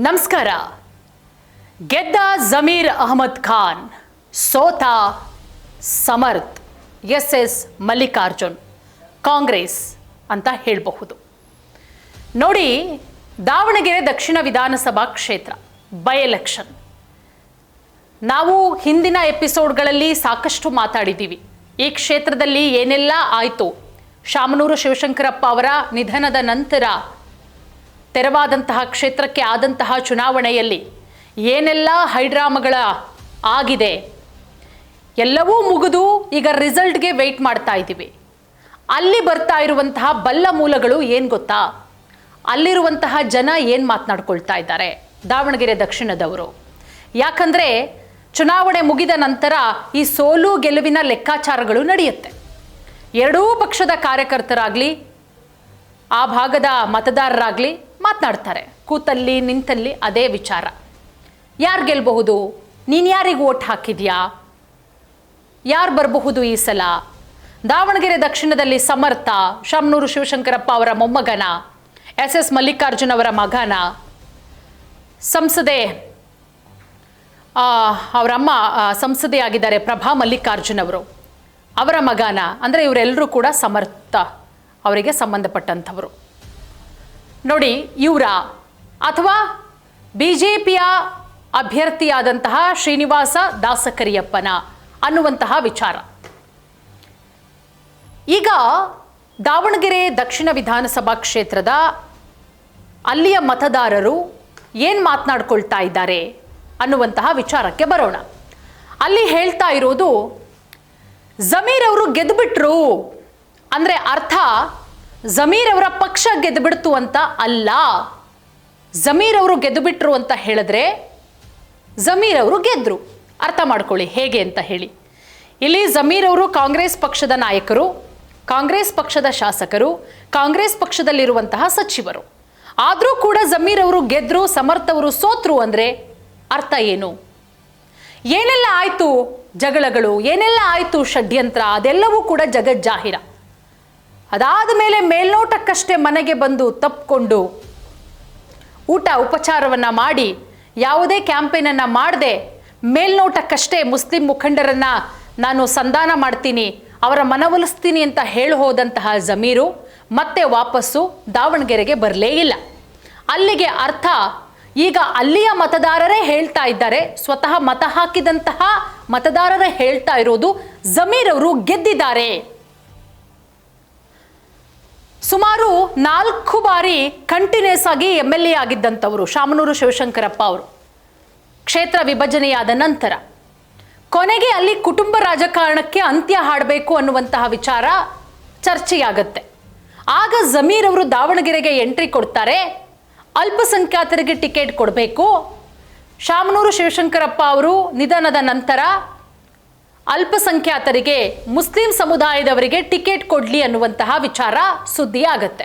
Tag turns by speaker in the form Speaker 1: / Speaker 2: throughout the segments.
Speaker 1: ನಮಸ್ಕಾರ. ಗೆದ್ದ ಜಮೀರ್ ಅಹಮದ್ ಖಾನ್, ಸೋತ ಸಮರ್ಥ್ ಎಸ್ ಮಲ್ಲಿಕಾರ್ಜುನ್, ಕಾಂಗ್ರೆಸ್ ಅಂತ ಹೇಳಬಹುದು. ನೋಡಿ, ದಾವಣಗೆರೆ ದಕ್ಷಿಣ ವಿಧಾನಸಭಾ ಕ್ಷೇತ್ರ ಬೈ ಎಲೆಕ್ಷನ್ ನಾವು ಹಿಂದಿನ ಎಪಿಸೋಡ್ಗಳಲ್ಲಿ ಸಾಕಷ್ಟು ಮಾತಾಡಿದ್ದೀವಿ. ಈ ಕ್ಷೇತ್ರದಲ್ಲಿ ಏನೆಲ್ಲ ಆಯಿತು, ಶಾಮನೂರು ಶಿವಶಂಕರಪ್ಪ ಅವರ ನಿಧನದ ನಂತರ ತೆರವಾದಂತಹ ಕ್ಷೇತ್ರಕ್ಕೆ ಆದಂತಹ ಚುನಾವಣೆಯಲ್ಲಿ ಏನೆಲ್ಲ ಹೈಡ್ರಾಮಗಳ ಆಗಿದೆ, ಎಲ್ಲವೂ ಮುಗಿದು ಈಗ ರಿಸಲ್ಟ್ಗೆ ವೆಯ್ಟ್ ಮಾಡ್ತಾ ಇದ್ದೀವಿ. ಅಲ್ಲಿ ಬರ್ತಾ ಇರುವಂತಹ ಬಲ್ಲ ಮೂಲಗಳು ಏನು ಗೊತ್ತಾ, ಅಲ್ಲಿರುವಂತಹ ಜನ ಏನು ಮಾತನಾಡ್ಕೊಳ್ತಾ ಇದ್ದಾರೆ ದಾವಣಗೆರೆ ದಕ್ಷಿಣದವರು. ಯಾಕಂದರೆ ಚುನಾವಣೆ ಮುಗಿದ ನಂತರ ಈ ಸೋಲು ಗೆಲುವಿನ ಲೆಕ್ಕಾಚಾರಗಳು ನಡೆಯುತ್ತೆ. ಎರಡೂ ಪಕ್ಷದ ಕಾರ್ಯಕರ್ತರಾಗಲಿ ಆ ಭಾಗದ ಮತದಾರರಾಗಲಿ ಮಾತನಾಡ್ತಾರೆ. ಕೂತಲ್ಲಿ ನಿಂತಲ್ಲಿ ಅದೇ ವಿಚಾರ. ಯಾರು ಗೆಲ್ಲಬಹುದು, ನೀನು ಯಾರಿಗೆ ಓಟ್ ಹಾಕಿದ್ಯಾ, ಯಾರು ಬರಬಹುದು ಈ ಸಲ, ದಾವಣಗೆರೆ ದಕ್ಷಿಣದಲ್ಲಿ ಸಮರ್ಥ ಶಾಮನೂರು ಶಿವಶಂಕರಪ್ಪ ಅವರ ಮೊಮ್ಮಗನ, ಎಸ್ ಮಲ್ಲಿಕಾರ್ಜುನ್ ಅವರ ಮಗನ, ಸಂಸದೆ ಅವರಮ್ಮ ಸಂಸದೆ ಆಗಿದ್ದಾರೆ ಪ್ರಭಾ ಮಲ್ಲಿಕಾರ್ಜುನ್ ಅವರು, ಅವರ ಮಗನ, ಅಂದರೆ ಇವರೆಲ್ಲರೂ ಕೂಡ ಸಮರ್ಥ ಅವರಿಗೆ ಸಂಬಂಧಪಟ್ಟಂಥವರು. ನೋಡಿ, ಇವರ ಅಥವಾ BJPಯ ಅಭ್ಯರ್ಥಿಯಾದಂತಹ ಶ್ರೀನಿವಾಸ ದಾಸಕರಿಯಪ್ಪನ ಅನ್ನುವಂತಹ ವಿಚಾರ. ಈಗ ದಾವಣಗೆರೆ ದಕ್ಷಿಣ ವಿಧಾನಸಭಾ ಕ್ಷೇತ್ರದ ಅಲ್ಲಿಯ ಮತದಾರರು ಏನು ಮಾತನಾಡ್ಕೊಳ್ತಾ ಇದ್ದಾರೆ ಅನ್ನುವಂತಹ ವಿಚಾರಕ್ಕೆ ಬರೋಣ. ಅಲ್ಲಿ ಹೇಳ್ತಾ ಇರೋದು, ಜಮೀರ್ ಅವರು ಗೆದ್ದುಬಿಟ್ರು ಅಂದರೆ ಅರ್ಥ ಜಮೀರ್ ಅವರ ಪಕ್ಷ ಗೆದ್ದುಬಿಡ್ತು ಅಂತ ಅಲ್ಲ. ಜಮೀರ್ ಅವರು ಗೆದ್ದುಬಿಟ್ರು ಅಂತ ಹೇಳಿದ್ರೆ ಜಮೀರ್ ಅವರು ಗೆದ್ರು. ಅರ್ಥ ಮಾಡ್ಕೊಳ್ಳಿ ಹೇಗೆ ಅಂತ ಹೇಳಿ. ಇಲ್ಲಿ ಜಮೀರ್ ಅವರು ಕಾಂಗ್ರೆಸ್ ಪಕ್ಷದ ನಾಯಕರು, ಕಾಂಗ್ರೆಸ್ ಪಕ್ಷದ ಶಾಸಕರು, ಕಾಂಗ್ರೆಸ್ ಪಕ್ಷದಲ್ಲಿರುವಂತಹ ಸಚಿವರು. ಆದರೂ ಕೂಡ ಜಮೀರ್ ಅವರು ಗೆದ್ರು, ಸಮರ್ಥ್ ಅವರು ಸೋತ್ರು ಅಂದರೆ ಅರ್ಥ ಏನು? ಏನೆಲ್ಲ ಆಯಿತು ಜಗಳಗಳು, ಏನೆಲ್ಲ ಆಯಿತು ಷಡ್ಯಂತ್ರ, ಅದೆಲ್ಲವೂ ಕೂಡ ಜಗಜ್ಜಾಹಿರ. ಅದಾದ ಮೇಲೆ ಮೇಲ್ನೋಟಕ್ಕಷ್ಟೇ ಮನೆಗೆ ಬಂದು ತಪ್ಪಿಕೊಂಡು ಊಟ ಉಪಚಾರವನ್ನು ಮಾಡಿ ಯಾವುದೇ ಕ್ಯಾಂಪೇನನ್ನು ಮಾಡದೆ ಮೇಲ್ನೋಟಕ್ಕಷ್ಟೇ ಮುಸ್ಲಿಂ ಮುಖಂಡರನ್ನು ನಾನು ಸಂಧಾನ ಮಾಡ್ತೀನಿ, ಅವರ ಮನವೊಲಿಸ್ತೀನಿ ಅಂತ ಹೇಳಿ ಹೋದಂತಹ ಜಮೀರು ಮತ್ತೆ ವಾಪಸ್ಸು ದಾವಣಗೆರೆಗೆ ಬರಲೇ ಇಲ್ಲ. ಅಲ್ಲಿಗೆ ಅರ್ಥ, ಈಗ ಅಲ್ಲಿಯ ಮತದಾರರೇ ಹೇಳ್ತಾ ಇದ್ದಾರೆ, ಸ್ವತಃ ಮತ ಹಾಕಿದಂತಹ ಮತದಾರರೇ ಹೇಳ್ತಾ ಇರೋದು ಜಮೀರ್ ಅವರು ಗೆದ್ದಿದ್ದಾರೆ. ಸುಮಾರು 4 ಬಾರಿ ಕಂಟಿನ್ಯೂಸ್ ಆಗಿ MLA ಆಗಿದ್ದಂಥವರು ಶಾಮನೂರು ಶಿವಶಂಕರಪ್ಪ ಅವರು. ಕ್ಷೇತ್ರ ವಿಭಜನೆಯಾದ ನಂತರ ಕೊನೆಗೆ ಅಲ್ಲಿ ಕುಟುಂಬ ರಾಜಕಾರಣಕ್ಕೆ ಅಂತ್ಯ ಹಾಡಬೇಕು ಅನ್ನುವಂತಹ ವಿಚಾರ ಚರ್ಚೆಯಾಗತ್ತೆ. ಆಗ ಜಮೀರ್ ಅವರು ದಾವಣಗೆರೆಗೆ ಎಂಟ್ರಿ ಕೊಡ್ತಾರೆ. ಅಲ್ಪಸಂಖ್ಯಾತರಿಗೆ ಟಿಕೆಟ್ ಕೊಡಬೇಕು, ಶಾಮನೂರು ಶಿವಶಂಕರಪ್ಪ ಅವರು ನಿಧನದ ನಂತರ ಅಲ್ಪಸಂಖ್ಯಾತರಿಗೆ, ಮುಸ್ಲಿಂ ಸಮುದಾಯದವರಿಗೆ ಟಿಕೆಟ್ ಕೊಡಲಿ ಅನ್ನುವಂತಹ ವಿಚಾರ ಸುದ್ದಿ ಆಗತ್ತೆ.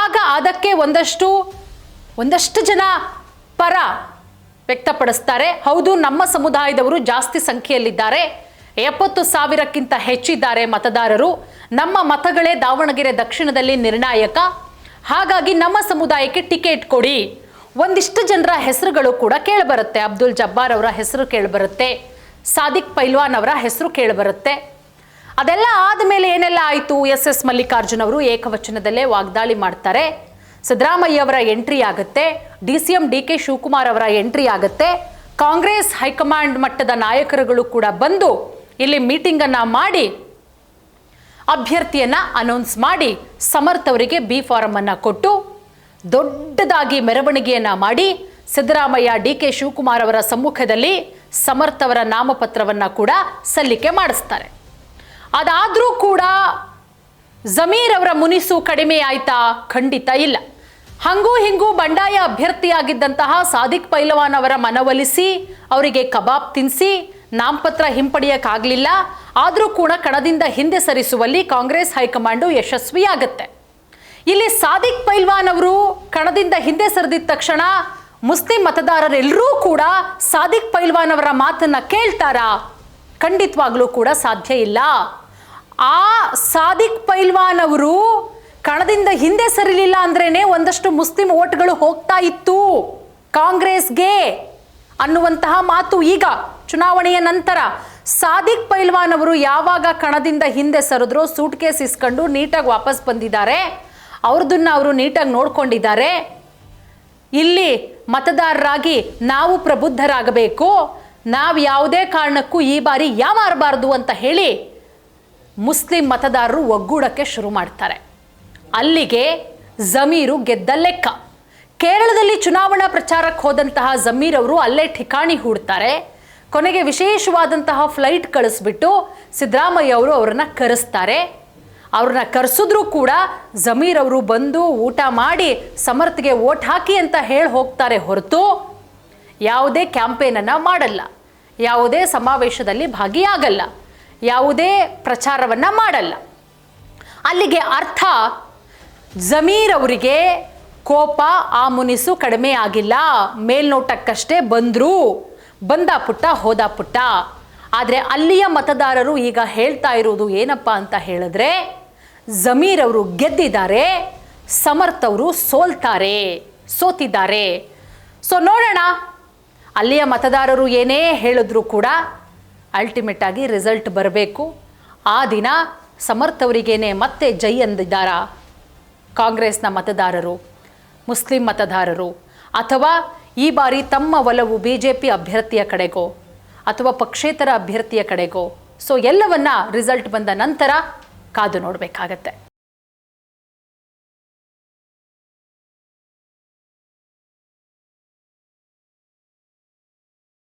Speaker 1: ಆಗ ಅದಕ್ಕೆ ಒಂದಷ್ಟು ಜನ ಪರ ವ್ಯಕ್ತಪಡಿಸ್ತಾರೆ. ಹೌದು, ನಮ್ಮ ಸಮುದಾಯದವರು ಜಾಸ್ತಿ ಸಂಖ್ಯೆಯಲ್ಲಿದ್ದಾರೆ, 70,000ಕ್ಕಿಂತ ಹೆಚ್ಚಿದ್ದಾರೆ ಮತದಾರರು, ನಮ್ಮ ಮತಗಳೇ ದಾವಣಗೆರೆ ದಕ್ಷಿಣದಲ್ಲಿ ನಿರ್ಣಾಯಕ, ಹಾಗಾಗಿ ನಮ್ಮ ಸಮುದಾಯಕ್ಕೆ ಟಿಕೆಟ್ ಕೊಡಿ. ಒಂದಿಷ್ಟು ಜನರ ಹೆಸರುಗಳು ಕೂಡ ಕೇಳಿಬರುತ್ತೆ. ಅಬ್ದುಲ್ ಜಬ್ಬಾರ್ ಅವರ ಹೆಸರು ಕೇಳಿಬರುತ್ತೆ, ಸಾದಿಕ್ ಪೈಲ್ವಾನ್ ಅವರ ಹೆಸರು ಕೇಳಿಬರುತ್ತೆ. ಅದೆಲ್ಲ ಆದಮೇಲೆ ಏನೆಲ್ಲ ಆಯಿತು, ಎಸ್ ಮಲ್ಲಿಕಾರ್ಜುನ್ ಅವರು ಏಕವಚನದಲ್ಲೇ ವಾಗ್ದಾಳಿ ಮಾಡ್ತಾರೆ. ಸಿದ್ದರಾಮಯ್ಯ ಅವರ ಎಂಟ್ರಿ ಆಗುತ್ತೆ, DCM DK ಶಿವಕುಮಾರ್ ಅವರ ಎಂಟ್ರಿ ಆಗುತ್ತೆ. ಕಾಂಗ್ರೆಸ್ ಹೈಕಮಾಂಡ್ ಮಟ್ಟದ ನಾಯಕರುಗಳು ಕೂಡ ಬಂದು ಇಲ್ಲಿ ಮೀಟಿಂಗನ್ನು ಮಾಡಿ ಅಭ್ಯರ್ಥಿಯನ್ನು ಅನೌನ್ಸ್ ಮಾಡಿ ಸಮರ್ಥ್ ಅವರಿಗೆ B ಫಾರಂ ಅನ್ನು ಕೊಟ್ಟು ದೊಡ್ಡದಾಗಿ ಮೆರವಣಿಗೆಯನ್ನು ಮಾಡಿ ಸಿದ್ದರಾಮಯ್ಯ DK ಶಿವಕುಮಾರ್ ಅವರ ಸಮ್ಮುಖದಲ್ಲಿ ಸಮರ್ಥ್ ಅವರ ನಾಮಪತ್ರವನ್ನು ಕೂಡ ಸಲ್ಲಿಕೆ ಮಾಡಿಸ್ತಾರೆ. ಅದಾದರೂ ಕೂಡ ಜಮೀರ್ ಅವರ ಮುನಿಸು ಕಡಿಮೆ ಆಯ್ತಾ? ಖಂಡಿತ ಇಲ್ಲ. ಹಂಗೂ ಹಿಂಗೂ ಬಂಡಾಯ ಅಭ್ಯರ್ಥಿಯಾಗಿದ್ದಂತಹ ಸಾದಿಕ್ ಪೈಲ್ವಾನ್ ಅವರ ಮನವೊಲಿಸಿ ಅವರಿಗೆ ಕಬಾಬ್ ತಿನ್ನಿಸಿ ನಾಮಪತ್ರ ಹಿಂಪಡೆಯೋಕ್ಕಾಗಲಿಲ್ಲ. ಆದರೂ ಕೂಡ ಕಣದಿಂದ ಹಿಂದೆ ಸರಿಸುವಲ್ಲಿ ಕಾಂಗ್ರೆಸ್ ಹೈಕಮಾಂಡು ಯಶಸ್ವಿಯಾಗುತ್ತೆ. ಇಲ್ಲಿ ಸಾದಿಕ್ ಪೈಲ್ವಾನ್ ಅವರು ಕಣದಿಂದ ಹಿಂದೆ ಸರಿದಿದ್ದ ತಕ್ಷಣ ಮುಸ್ಲಿಂ ಮತದಾರರೆಲ್ಲರೂ ಕೂಡ ಸಾದಿಕ್ ಪೈಲ್ವಾನ್ ಅವರ ಮಾತನ್ನ ಕೇಳ್ತಾರಾ? ಖಂಡಿತವಾಗ್ಲೂ ಕೂಡ ಸಾಧ್ಯ ಇಲ್ಲ. ಆ ಸಾದಿಕ್ ಪೈಲ್ವಾನ್ ಅವರು ಕಣದಿಂದ ಹಿಂದೆ ಸರಿಲಿಲ್ಲ ಅಂದ್ರೇನೆ ಒಂದಷ್ಟು ಮುಸ್ಲಿಂ ಓಟ್ಗಳು ಹೋಗ್ತಾ ಇತ್ತು. ಕಾಂಗ್ರೆಸ್ಗೆ ಅನ್ನುವಂತಹ ಮಾತು ಈಗ ಚುನಾವಣೆಯ ನಂತರ ಸಾದಿಕ್ ಪೈಲ್ವಾನ್ ಅವರು ಯಾವಾಗ ಕಣದಿಂದ ಹಿಂದೆ ಸರಿದ್ರೋ ಸೂಟ್ ಕೇಸ್ ಇಸ್ಕೊಂಡು ನೀಟಾಗಿ ವಾಪಸ್ ಬಂದಿದ್ದಾರೆ. ಅವ್ರದನ್ನ ಅವರು ನೀಟಾಗಿ ನೋಡ್ಕೊಂಡಿದ್ದಾರೆ. ಇಲ್ಲಿ ಮತದಾರರಾಗಿ ನಾವು ಪ್ರಬುದ್ಧರಾಗಬೇಕು, ನಾವು ಯಾವುದೇ ಕಾರಣಕ್ಕೂ ಈ ಬಾರಿ ಯಾಮಾರಬಾರ್ದು ಅಂತ ಹೇಳಿ ಮುಸ್ಲಿಂ ಮತದಾರರು ಒಗ್ಗೂಡಕ್ಕೆ ಶುರು ಮಾಡ್ತಾರೆ. ಅಲ್ಲಿಗೆ ಜಮೀರು ಗೆದ್ದ ಲೆಕ್ಕ. ಕೇರಳದಲ್ಲಿ ಚುನಾವಣಾ ಪ್ರಚಾರಕ್ಕೆ ಹೋದಂತಹ ಜಮೀರ್ ಅವರು ಅಲ್ಲೇ ಠಿಕಾಣಿ ಹೂಡ್ತಾರೆ. ಕೊನೆಗೆ ವಿಶೇಷವಾದಂತಹ ಫ್ಲೈಟ್ ಕಳಿಸ್ಬಿಟ್ಟು ಸಿದ್ದರಾಮಯ್ಯ ಅವರು ಅವ್ರನ್ನ ಕರೆಸ್ತಾರೆ. ಅವ್ರನ್ನ ಕರೆಸಿದ್ರು ಕೂಡ ಜಮೀರ್ ಅವರು ಬಂದು ಊಟ ಮಾಡಿ ಸಮರ್ಥ್ಗೆ ವೋಟ್ ಹಾಕಿ ಅಂತ ಹೇಳಿ ಹೋಗ್ತಾರೆ ಹೊರತು ಯಾವುದೇ ಕ್ಯಾಂಪೇನನ್ನು ಮಾಡಲ್ಲ, ಯಾವುದೇ ಸಮಾವೇಶದಲ್ಲಿ ಭಾಗಿಯಾಗಲ್ಲ, ಯಾವುದೇ ಪ್ರಚಾರವನ್ನು ಮಾಡಲ್ಲ. ಅಲ್ಲಿಗೆ ಅರ್ಥ ಜಮೀರ್ ಅವರಿಗೆ ಕೋಪ ಆ ಮುನಿಸು ಕಡಿಮೆ ಆಗಿಲ್ಲ, ಮೇಲ್ನೋಟಕ್ಕಷ್ಟೇ ಬಂದರು, ಬಂದ ಪುಟ್ಟ ಹೋದ ಪುಟ್ಟ. ಆದರೆ ಅಲ್ಲಿಯ ಮತದಾರರು ಈಗ ಹೇಳ್ತಾ ಇರೋದು ಏನಪ್ಪ ಅಂತ ಹೇಳಿದ್ರೆ ಜಮೀರ್ ಅವರು ಗೆದ್ದಿದ್ದಾರೆ, ಸಮರ್ಥ್ ಅವರು ಸೋತಿದ್ದಾರೆ. ಸೊ ನೋಡೋಣ, ಅಲ್ಲಿಯ ಮತದಾರರು ಏನೇ ಹೇಳಿದ್ರು ಕೂಡ ಅಲ್ಟಿಮೇಟ್ ಆಗಿ ರಿಸಲ್ಟ್ ಬರಬೇಕು. ಆ ದಿನ ಸಮರ್ಥ್ ಅವರಿಗೇನೆ ಮತ್ತೆ ಜೈ ಅಂದಿದ್ದಾರ ಕಾಂಗ್ರೆಸ್ನ ಮತದಾರರು, ಮುಸ್ಲಿಂ ಮತದಾರರು, ಅಥವಾ ಈ ಬಾರಿ ತಮ್ಮ ಒಲವು BJP ಅಭ್ಯರ್ಥಿಯ ಕಡೆಗೋ ಅಥವಾ ಪಕ್ಷೇತರ ಅಭ್ಯರ್ಥಿಯ ಕಡೆಗೋ? ಸೊ ಎಲ್ಲವನ್ನ ರಿಸಲ್ಟ್ ಬಂದ ನಂತರ ಕಾದು ನೋಡಬೇಕಾಗತ್ತೆ.